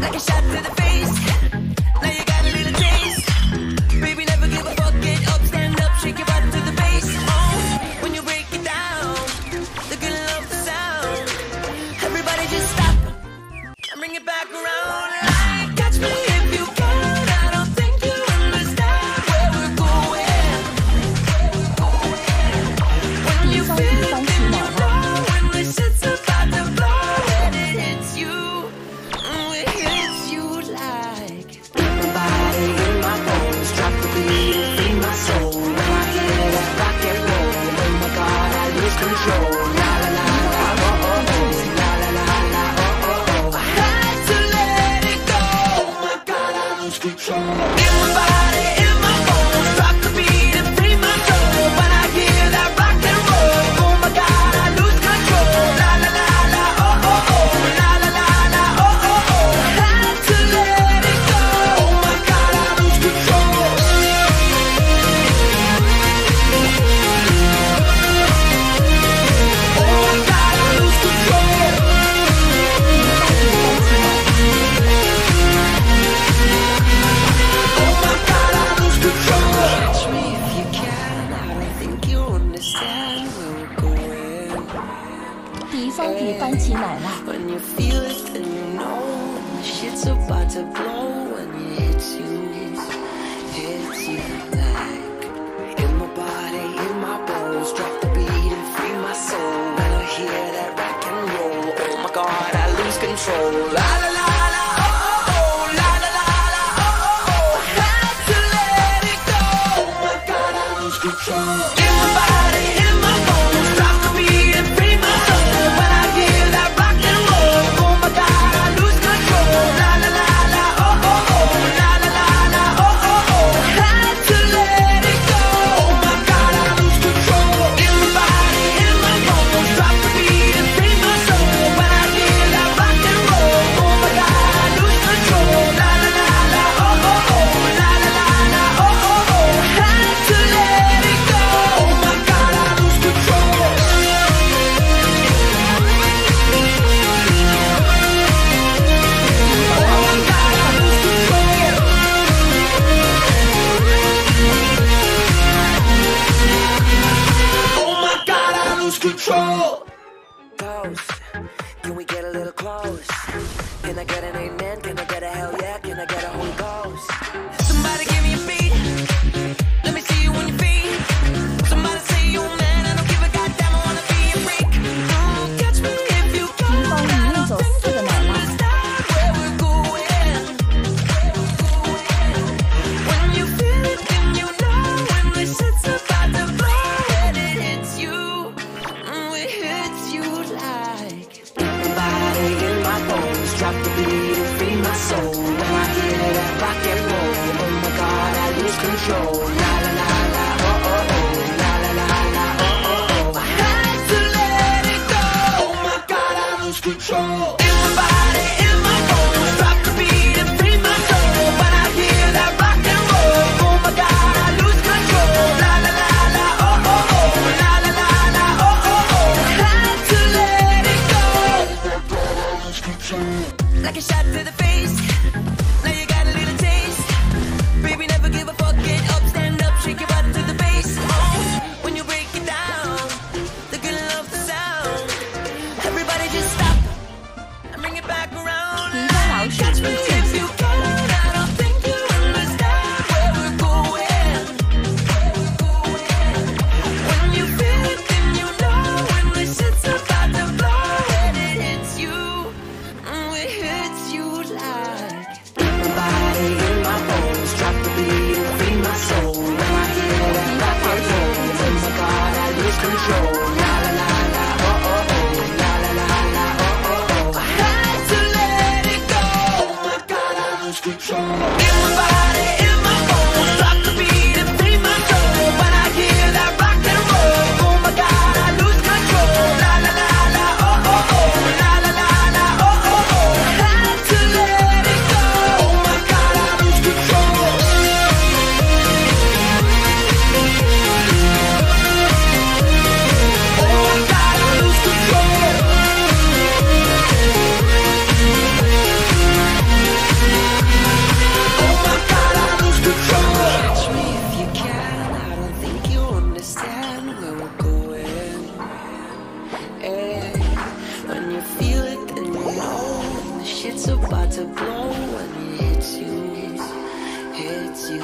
Like a shot to the face. Baby, never give a fuck. Get up, stand up, shake 方可以翻起奶来。When you feel it, then you know the shit's about to blow. When it hits you like in my body, in my bones. Drop the beat and free my soul. When I hear that rock and roll, oh my God, I lose control. La la la la, oh oh oh, la la la la, oh oh oh. Had to let it go. Oh my God, I lose control. In my body, in my bones. Drop the beat and free my soul. When I hear that rock and roll, oh my God, I lose control. La la la la, oh oh oh, la la la la, oh oh oh. Had to let it go. Oh my God, I lose control. In my body, in my bones. Drop the beat and free my soul. When I hear that rock and roll, oh my God, I lose control. La la la la, oh oh oh, la la la la, oh oh oh. Had to let it go. Oh my God, I lose control. Oh my God, I lose control. Ghost, can we get a little close? Can I get an amen? Can I get a hell yeah? Can I get a Holy Ghost? Somebody give me a beat. Let me see you on your feet. Somebody say you man. I don't give a goddamn. I wanna be a freak. Catch me if you 平方 can. 里面走4个奶酪， Where we're going. When you feel it, then you know. When the shit's about to blow. When it hits you, it hits you like. Everybody in my bones. Drop the beat and free my soul. When I hear that rock and roll, oh my God, I lose control. La la la la, oh oh oh, la la la la, oh oh oh. I had to let it go. Oh my God, I lose control. In my body, in my bones. Drop the beat and free my soul. When I hear that rock and roll, oh my God, I lose control. La la la la, oh oh oh, la la la la, oh oh oh. Had to let it go. Like a shot to the face. Now you got a little taste. Baby, never give a fuck. Get up, stand up, shake your butt to the bass. When you break it down, they're gonna love the sound. Everybody just stop and bring it back around. 平方老鼠 Catch me 被 if 救 you 下。 can. I don't think you understand where we're going. When you feel it, then you know. When the shit's about to blow. When it hits you, it hits you like. Everybody in my bones. Drop the beat and free my soul. When I hear that rock and roll, oh my God, I lose control. La la la la, oh oh oh, la la la la, oh oh oh. I had to let it go. Oh my God, I lose control. In my body, in my bones. Drop the beat and free my soul. When I hear that rock and roll, oh my God, I lose control. La la la la, oh oh oh, la la la la, oh oh oh. Had to let it go. Oh my God, I lose control. Oh my God, I lose control. Oh my God, I lose control. Catch me if you can. I don't think you understand where we're going. Hey, when you feel it, then you know. When the shit's about to blow. When it hits you, hits you.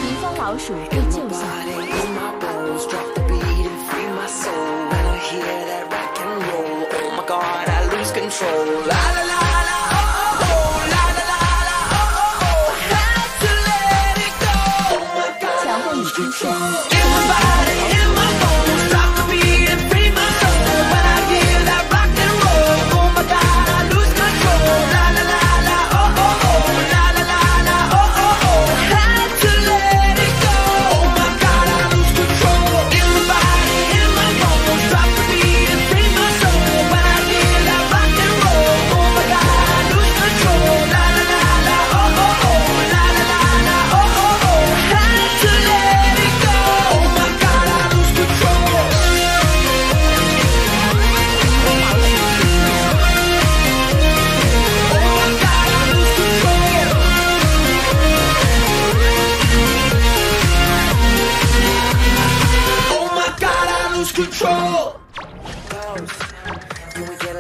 平方老鼠被 In 救 my 下。 body, in my bones. Drop the beat and free my soul. When I hear that rock and roll, oh my God, I lose control. La la la la, oh oh oh, la la la la, oh oh oh. Had to let it go. Oh my God, 强迫你出现。 in my body, in my bones. Drop the beat and free my soul. When I hear that rock and roll, oh my God, I lose control. La la la la, oh oh oh, la la la la, oh oh oh. Had to let it go. Oh my God, I lose control. In my body, in my bones. Drop the beat and free my soul. When I hear that rock and roll, oh my God, I lose control. La la la la, oh oh oh, la la la la, oh oh oh. Had to let it go. Oh my God, I lose control. Oh my God, I lose control. Oh my God, I lose control. Ghost, can we get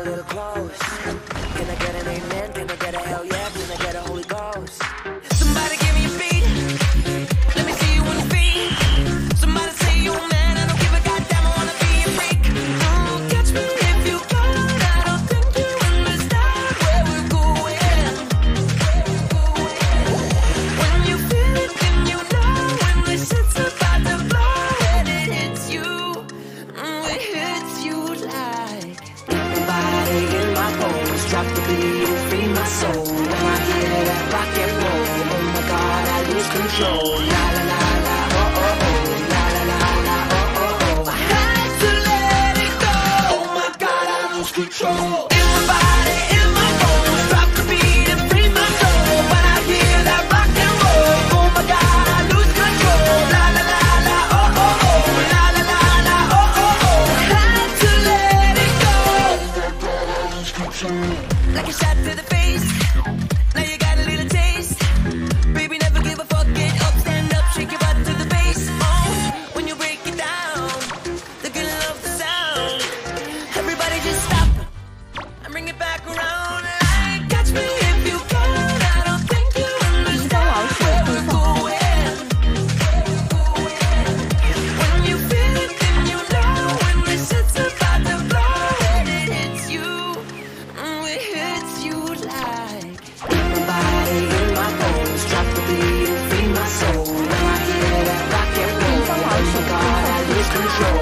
control.